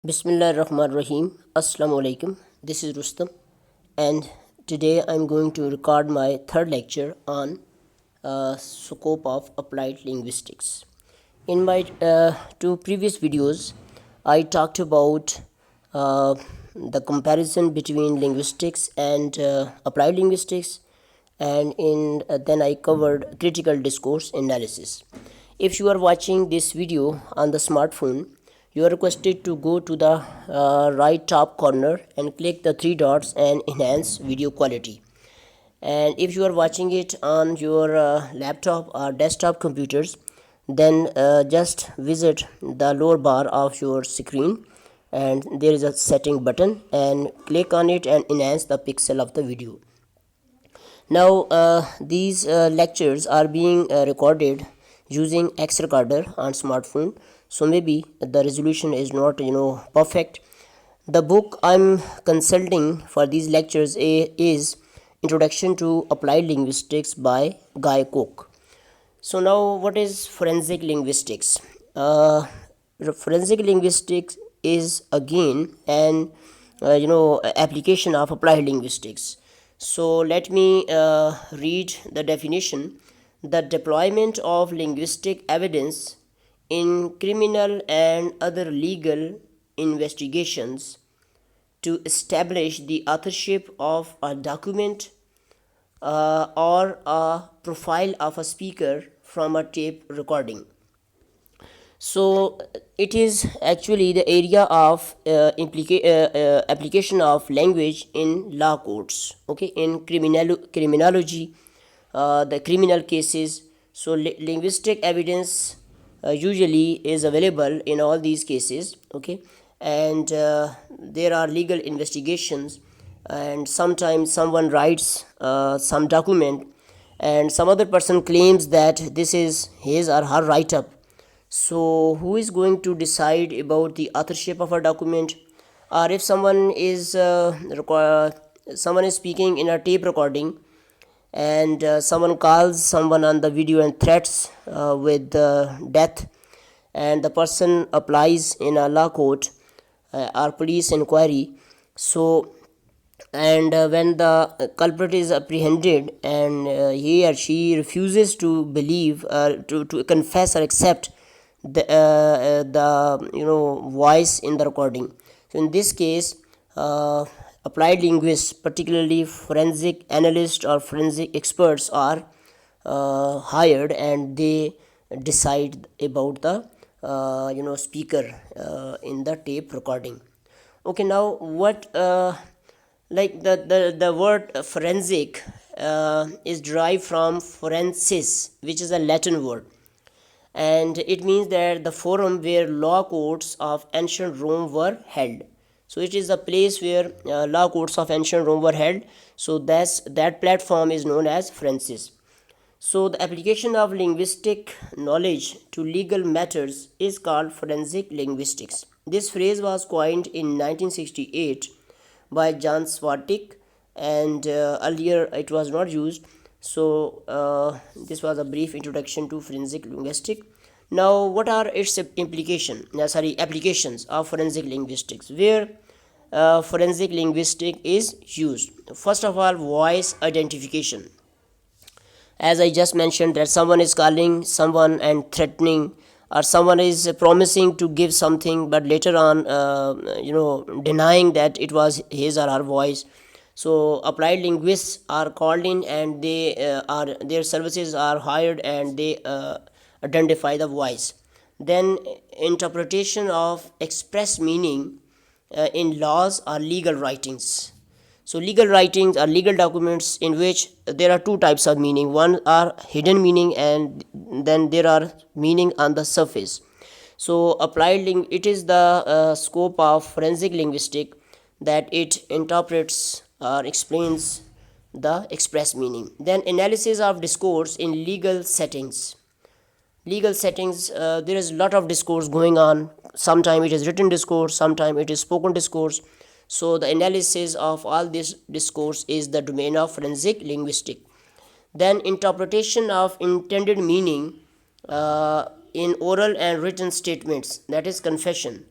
Bismillah ar-Rahman Rahim. Assalamu alaikum. This is Rustam, and today I'm going to record my third lecture on scope of applied linguistics. In my two previous videos, I talked about the comparison between linguistics and applied linguistics, and in then I covered critical discourse analysis. If you are watching this video on the smartphone, you are requested to go to the right top corner and click the three dots and enhance video quality. And if you are watching it on your laptop or desktop computers, then just visit the lower bar of your screen, and there is a setting button, and click on it and enhance the pixel of the video. Now these lectures are being recorded using X recorder on smartphone, so maybe the resolution is not perfect. The book I'm consulting for these lectures is Introduction to Applied Linguistics by Guy Cook. So now, what is forensic linguistics? Forensic linguistics is again an application of applied linguistics. So let me read the definition: the deployment of linguistic evidence in criminal and other legal investigations to establish the authorship of a document or a profile of a speaker from a tape recording. So it is actually the area of application of language in law courts, okay, in criminology, the criminal cases. So linguistic evidence usually is available in all these cases, okay, and there are legal investigations, and sometimes someone writes some document and some other person claims that this is his or her write up. So who is going to decide about the authorship of a document? Or if someone is speaking in a tape recording, and someone calls someone on the video and threats with death, and the person applies in a law court or police inquiry. So, and when the culprit is apprehended, and he or she refuses to believe, to confess or accept the voice in the recording. So in this case, applied linguists, particularly forensic analysts or forensic experts, are hired, and they decide about the speaker in the tape recording. Okay, now what like the word forensic is derived from forensis, which is a Latin word, and it means that the forum where law courts of ancient Rome were held. So it is a place where law courts of ancient Rome were held. So that platform is known as forensis. So the application of linguistic knowledge to legal matters is called forensic linguistics. This phrase was coined in 1968 by John Swartic, and earlier it was not used. So this was a brief introduction to forensic linguistics. Now, what are its applications of forensic linguistics, where forensic linguistics is used? First of all, voice identification. As I just mentioned, that someone is calling someone and threatening, or someone is promising to give something, but later on denying that it was his or her voice. So applied linguists are called in, and their services are hired, and they identify the voice. Then interpretation of express meaning in laws or legal writings. So legal writings are legal documents in which there are two types of meaning. One are hidden meaning, and then there are meaning on the surface. So it is the scope of forensic linguistics, that it interprets or explains the express meaning. Then analysis of discourse in legal settings. There is a lot of discourse going on. Sometimes it is written discourse, sometimes it is spoken discourse. So the analysis of all this discourse is the domain of forensic linguistics. Then interpretation of intended meaning in oral and written statements, that is confession.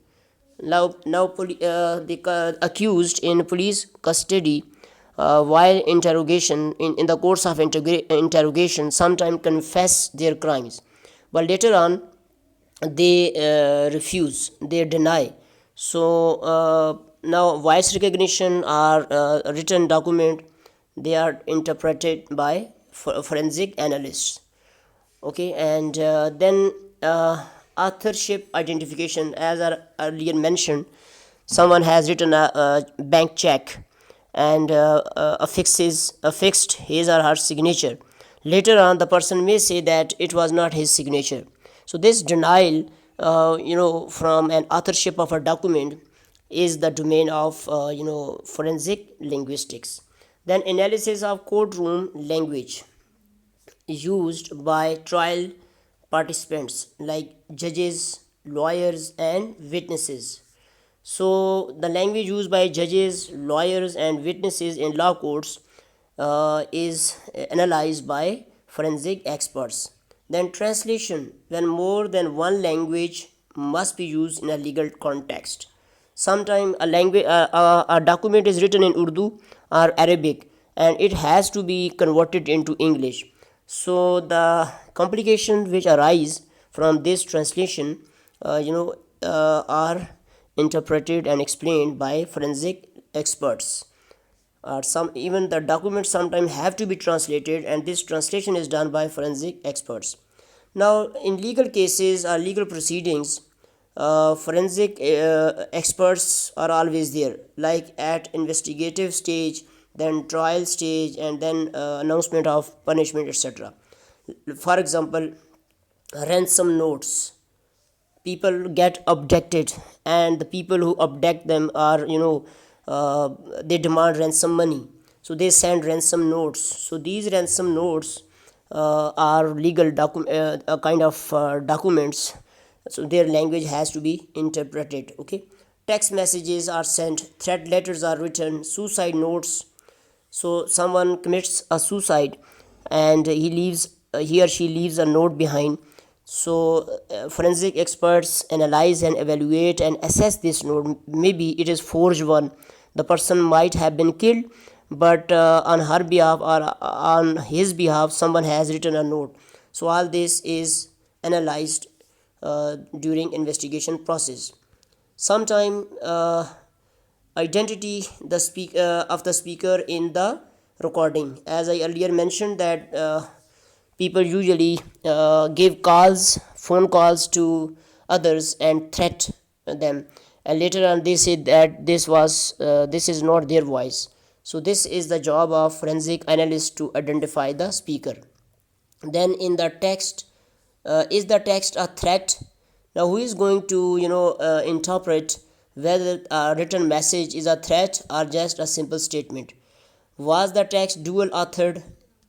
The accused in police custody while interrogation in the course of interrogation sometimes confess their crimes, but later on they refuse, they deny. So now voice recognition or written document, they are interpreted by forensic analysts. Okay, and then authorship identification, as I earlier mentioned, someone has written a bank check and affixed his or her signature. Later on the person may say that it was not his signature. So this denial from an authorship of a document is the domain of forensic linguistics. Then analysis of courtroom language used by trial participants like judges, lawyers, and witnesses. So, the language used by judges, lawyers, and witnesses in law courts is analyzed by forensic experts. Then, translation, when more than one language must be used in a legal context. Sometimes a document is written in Urdu or Arabic, and it has to be converted into English. So the complications which arise from this translation, are interpreted and explained by forensic experts. Or some, even the documents sometimes have to be translated, and this translation is done by forensic experts. Now, in legal cases or legal proceedings, forensic experts are always there, like at investigative stage, then trial stage, and then announcement of punishment, etc. For example, ransom notes, people get abducted, and the people who abduct them are, they demand ransom money, so they send ransom notes. So these ransom notes are legal kind of documents, so their language has to be interpreted. Okay, text messages are sent, threat letters are written, suicide notes. So someone commits a suicide and he or she leaves a note behind. So forensic experts analyze and evaluate and assess this note. Maybe it is forged one, the person might have been killed, but on her behalf or on his behalf someone has written a note. So all this is analyzed during investigation process. Sometime identity the of the speaker in the recording, as I earlier mentioned that people usually give phone calls to others and threat them, and later on they say that this is not their voice. So this is the job of forensic analyst, to identify the speaker. Then in the text, is the text a threat? Now who is going to interpret whether a written message is a threat or just a simple statement? Was the text dual authored?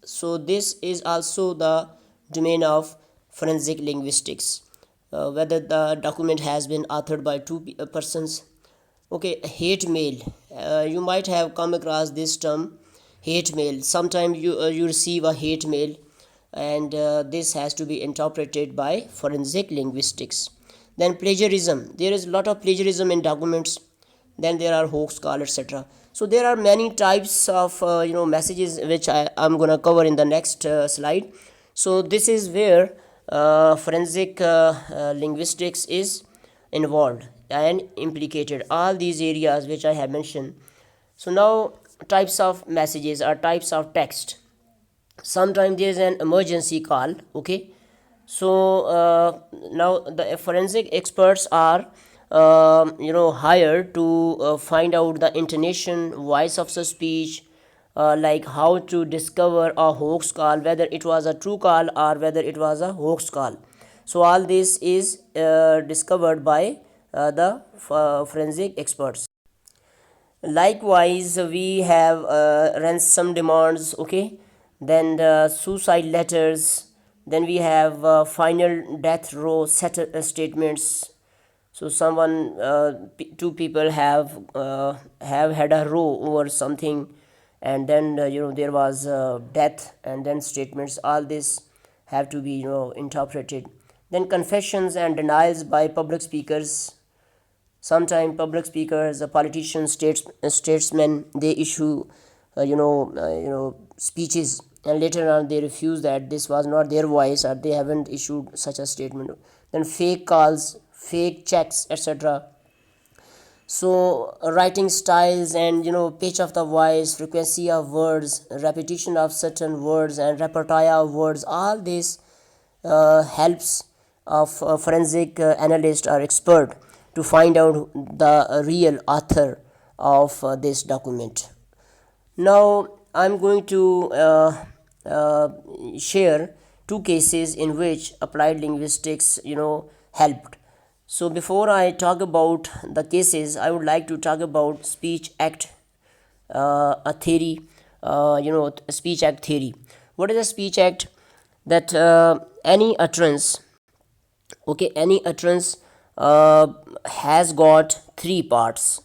So this is also the domain of forensic linguistics, whether the document has been authored by two persons. Okay, hate mail, you might have come across this term, hate mail. Sometimes you receive a hate mail, and this has to be interpreted by forensic linguistics. Then plagiarism, there is a lot of plagiarism in documents. Then there are hoax call, etc. So there are many types of messages which I'm gonna cover in the next slide. So this is where forensic linguistics is involved and implicated, all these areas which I have mentioned. So now, types of messages or types of text. Sometimes there is an emergency call. Okay, so now the forensic experts are hired to find out the intonation, voice of the speech, like how to discover a hoax call, whether it was a true call or whether it was a hoax call. So all this is discovered by the forensic experts. Likewise, we have ransom demands. Okay, then the suicide letters, then we have final death row statements. So someone, two people have had a row over something, and then there was death, and then statements, all this have to be interpreted. Then confessions and denials by public speakers. Sometimes public speakers, politicians, statesmen, they issue, speeches, and later on they refuse that this was not their voice or they haven't issued such a statement. Then fake calls, fake checks, etc. So writing styles and pitch of the voice, frequency of words, repetition of certain words, and repertoire of words, all this helps of a forensic analyst or expert to find out the real author of this document. Now I'm going to uh, share two cases in which applied linguistics helped. So before I talk about the cases, I would like to talk about speech act, a theory, speech act theory. What is a speech act? That any utterance, okay, any utterance has got three parts.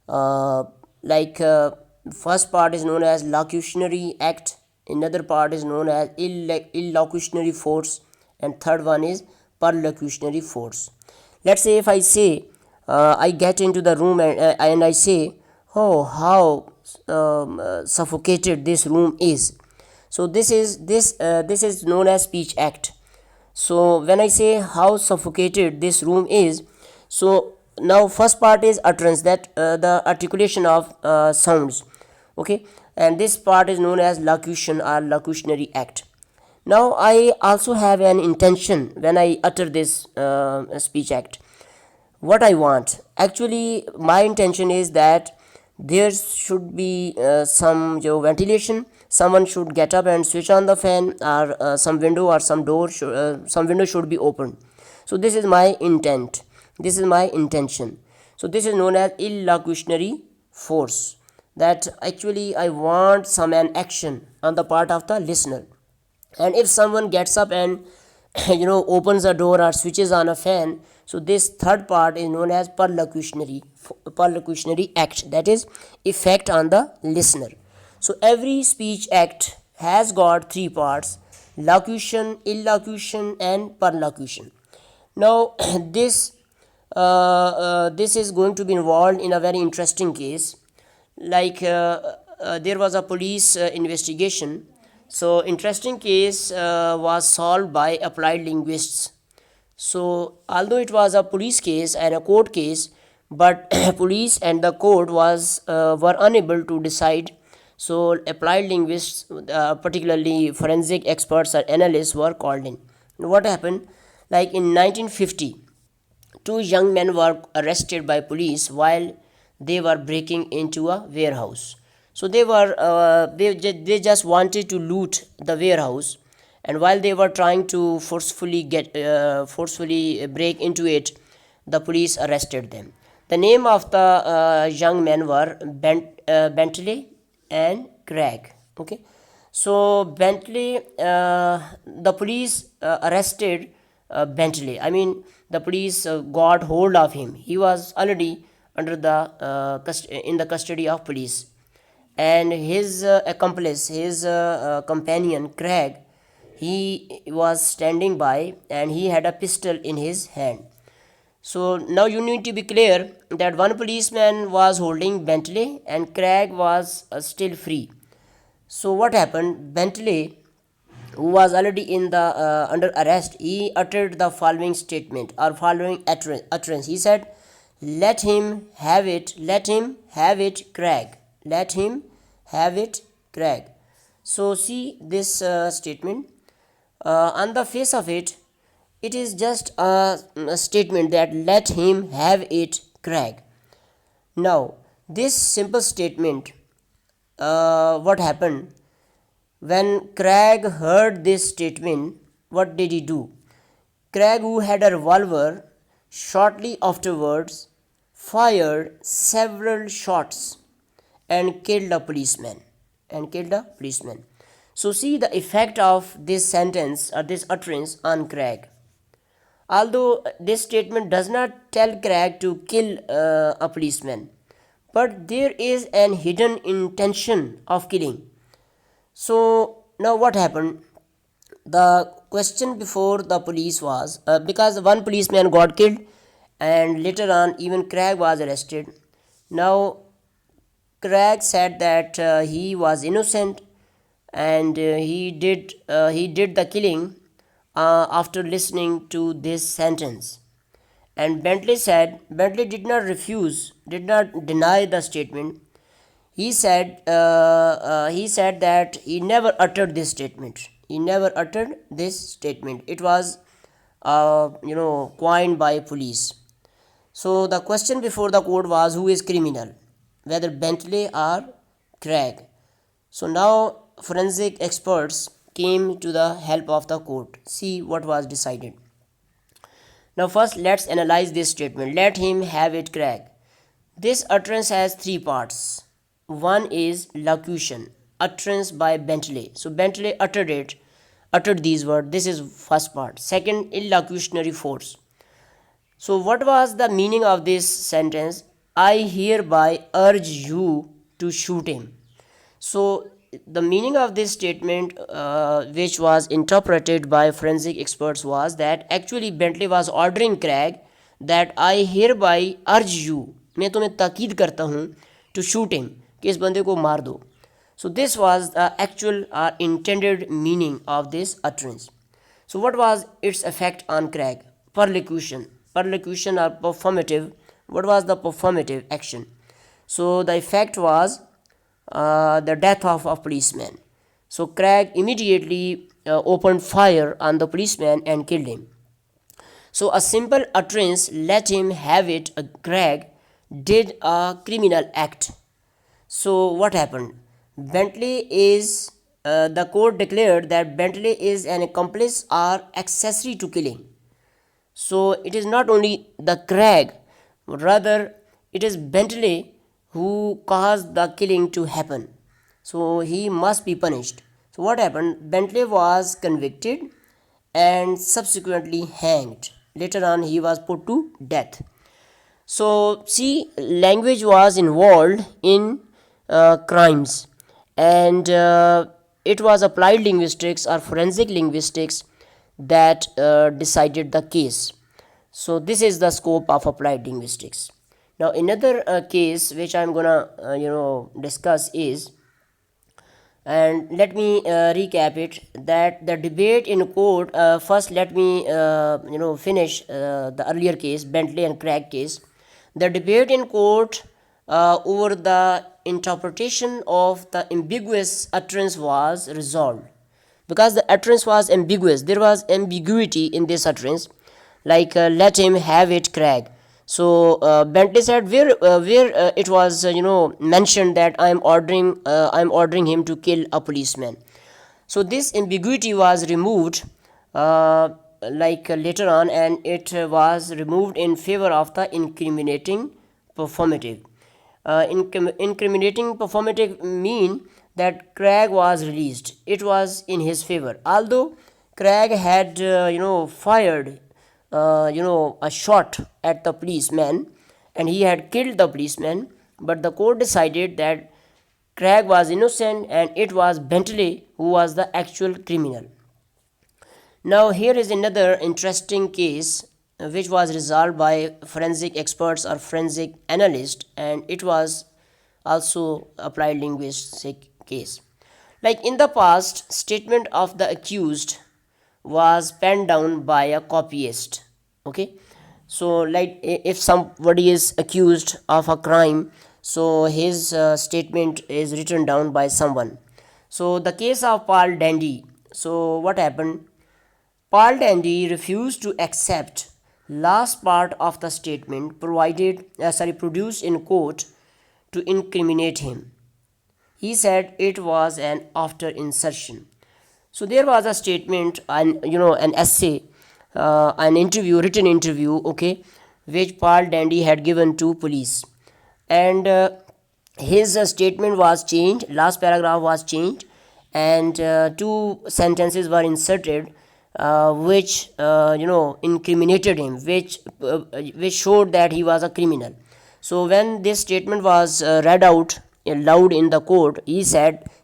uh, like first part is known as locutionary act, another part is known as illocutionary force, and third one is perlocutionary force. Let's say if I say, I get into the room and I say, oh, how suffocated this room is. So this is known as speech act. So when I say how suffocated this room is, so now first part is utterance, that the articulation of sounds, okay, and this part is known as locution or locutionary act. Now I also have an intention when I utter this speech act. What I want, actually my intention is that there should be some ventilation. Someone should get up and switch on the fan, or some window or some window should be opened. So this is my intent, this is my intention. So this is known as illocutionary force, that actually I want some an action on the part of the listener. And if someone gets up and opens a door or switches on a fan, so this third part is known as perlocutionary act, that is effect on the listener. So every speech act has got three parts: locution, illocution, and perlocution. Now this is going to be involved in a very interesting case. Like there was a police investigation. So interesting case was solved by applied linguists. So although it was a police case and a court case, but police and the court was were unable to decide. So applied linguists, particularly forensic experts or analysts, were called in. What happened? Like in 1950, two young men were arrested by police while they were breaking into a warehouse. So they just wanted to loot the warehouse, and while they were trying to forcefully break into it, the police arrested them. The name of the young men were Bentley and Craig. Okay, so Bentley, the police arrested Bentley. I mean, the police got hold of him. He was already under the in the custody of police, and his accomplice, his companion Craig, he was standing by and he had a pistol in his hand. So now you need to be clear that one policeman was holding Bentley and Craig was still free. So what happened? Bentley, who was already in the under arrest, he uttered the following statement or following utterance. He said, "Let him have it. Let him have it, Craig. Let him have it, Craig." So see this statement. On the face of it, it is just a statement that let him have it, Craig. Now, this simple statement, what happened? When Craig heard this statement, what did he do? Craig, who had a revolver, shortly afterwards fired several shots and killed a policeman. So see the effect of this sentence or this utterance on Craig. Although this statement does not tell Craig to kill a policeman, but there is an hidden intention of killing. So now what happened? The question before the police was, because one policeman got killed and later on even Craig was arrested. Now Craig said that he was innocent, and he did the killing after listening to this sentence. And Bentley did not refuse, did not deny the statement. He said that he never uttered this statement. He never uttered this statement. It was coined by police. So the question before the court was, who is criminal, whether Bentley or Craig. So now forensic experts came to the help of the court. See what was decided. Now first let's analyze this statement. Let him have it, Craig. This utterance has three parts. One is locution, utterance by Bentley. So Bentley uttered these words. This is first part. Second, illocutionary force. So what was the meaning of this sentence? I hereby urge you to shoot him. So the meaning of this statement, which was interpreted by forensic experts, was that actually Bentley was ordering Craig that I hereby urge you, मैं तुम्हें ताकीद करता हूँ, to shoot him, कि इस बंदे को मार दो. So this was the actual or intended meaning of this utterance. So what was its effect on Craig? Perlocution or performative. What was the performative action? So the effect was the death of a policeman. So Craig immediately opened fire on the policeman and killed him. So a simple utterance, let him have it, Craig did a criminal act. So what happened? The court declared that Bentley is an accomplice or accessory to killing. So it is not only the Craig, but rather it is Bentley who caused the killing to happen. So he must be punished. So what happened? Bentley was convicted and subsequently hanged. Later on he was put to death. So see, language was involved in crimes, and it was applied linguistics or forensic linguistics that decided the case. So this is the scope of applied linguistics. Now another case which I'm gonna discuss is, and let me recap it, that the debate in court, first let me finish the earlier case, Bentley and Craig case. The debate in court over the interpretation of the ambiguous utterance was resolved. Because the utterance was ambiguous, there was ambiguity in this utterance, like let him have it, Craig. So Bentley said where it was mentioned that I'm ordering him to kill a policeman. So this ambiguity was removed later on, and it was removed in favor of the incriminating performative. Incriminating performative mean that Craig was released. It was in his favor. Although Craig had fired a shot at the policeman and he had killed the policeman, but the court decided that Craig was innocent and it was Bentley who was the actual criminal. Now here is another interesting case which was resolved by forensic experts or forensic analysts, and it was also applied linguistic case. Like in the past, statement of the accused was penned down by a copyist. Okay, so like if somebody is accused of a crime, so his statement is written down by someone. So the case of Paul Dandy. So what happened? Paul Dandy refused to accept last part of the statement produced in court to incriminate him. He said it was an after insertion. So there was a statement, an essay, an interview, written interview, okay, which Paul Dandy had given to police, and his statement was changed. Last paragraph was changed, and two sentences were inserted, which incriminated him, which showed that he was a criminal. So when this statement was read out loud in the court, he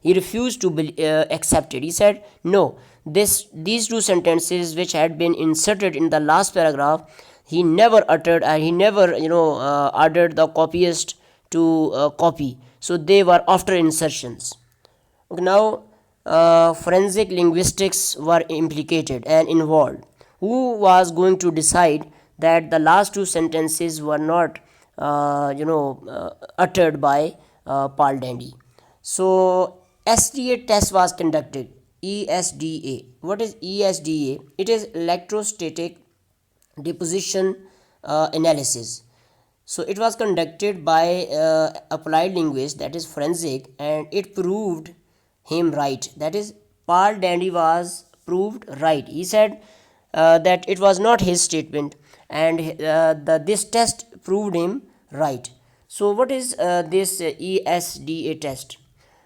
refused to accept it. He said no, these two sentences which had been inserted in the last paragraph, he never uttered, he never ordered the copyist to copy. So they were after insertions. Okay, now forensic linguistics were implicated and involved. Who was going to decide that the last two sentences were not uttered by Paul Dandy? So SDA test was conducted. ESDA. What is ESDA? It is electrostatic deposition analysis. So it was conducted by applied linguist, that is forensic, and it proved him right. That is, Paul Dandy was proved right. He said that it was not his statement, and this test proved him right. So what is this ESDA test?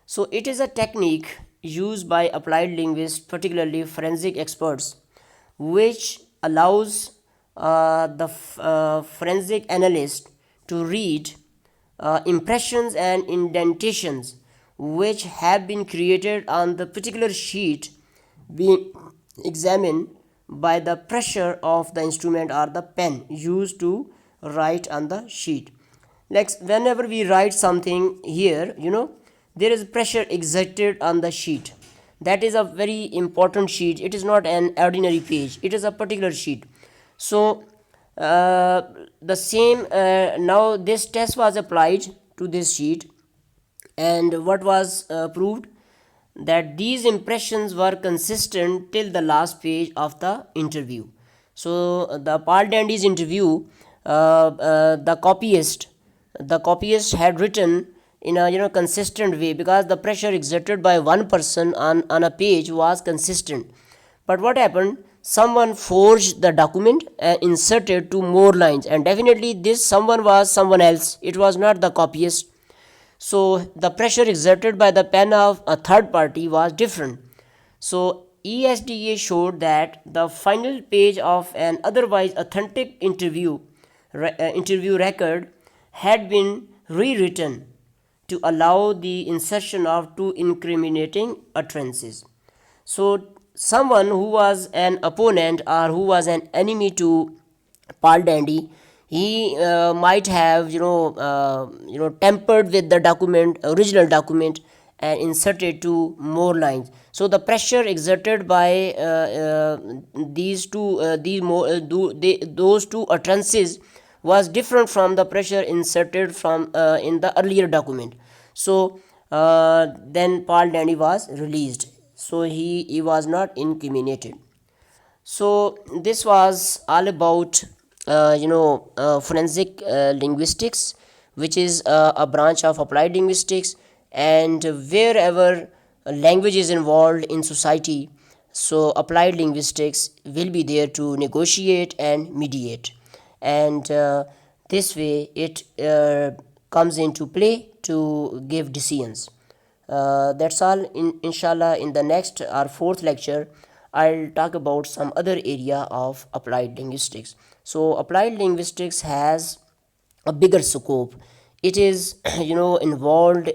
So it is a technique used by applied linguists, particularly forensic experts, which allows the forensic analyst to read impressions and indentations which have been created on the particular sheet being examined by the pressure of the instrument or the pen used to write on the sheet. Like whenever we write something here, there is pressure exerted on the sheet. That is a very important sheet. It is not an ordinary page, it is a particular sheet. So the same now this test was applied to this sheet, and what was proved? That these impressions were consistent till the last page of the interview. So the Paul Dandy's interview, the copyist had written in a consistent way, because the pressure exerted by one person on a page was consistent. But what happened? Someone forged the document and inserted two more lines, and definitely this someone was someone else. It was not the copyist. So the pressure exerted by the pen of a third party was different. So ESDA showed that the final page of an otherwise authentic interview record had been rewritten to allow the insertion of two incriminating utterances. So someone who was an opponent or who was an enemy to Paul Dandy, he might have tampered with the original document, and inserted two more lines. So the pressure exerted by those two utterances was different from the pressure inserted from in the earlier document. So then Paul Dandy was released. So he was not incriminated. So this was all about forensic linguistics, which is a branch of applied linguistics. And wherever language is involved in society, so applied linguistics will be there to negotiate and mediate, and this way it comes into play to give decisions. That's all. Inshallah, in the next or fourth lecture, I'll talk about some other area of applied linguistics. So applied linguistics has a bigger scope. It is involved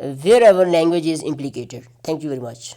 wherever language is implicated. Thank you very much.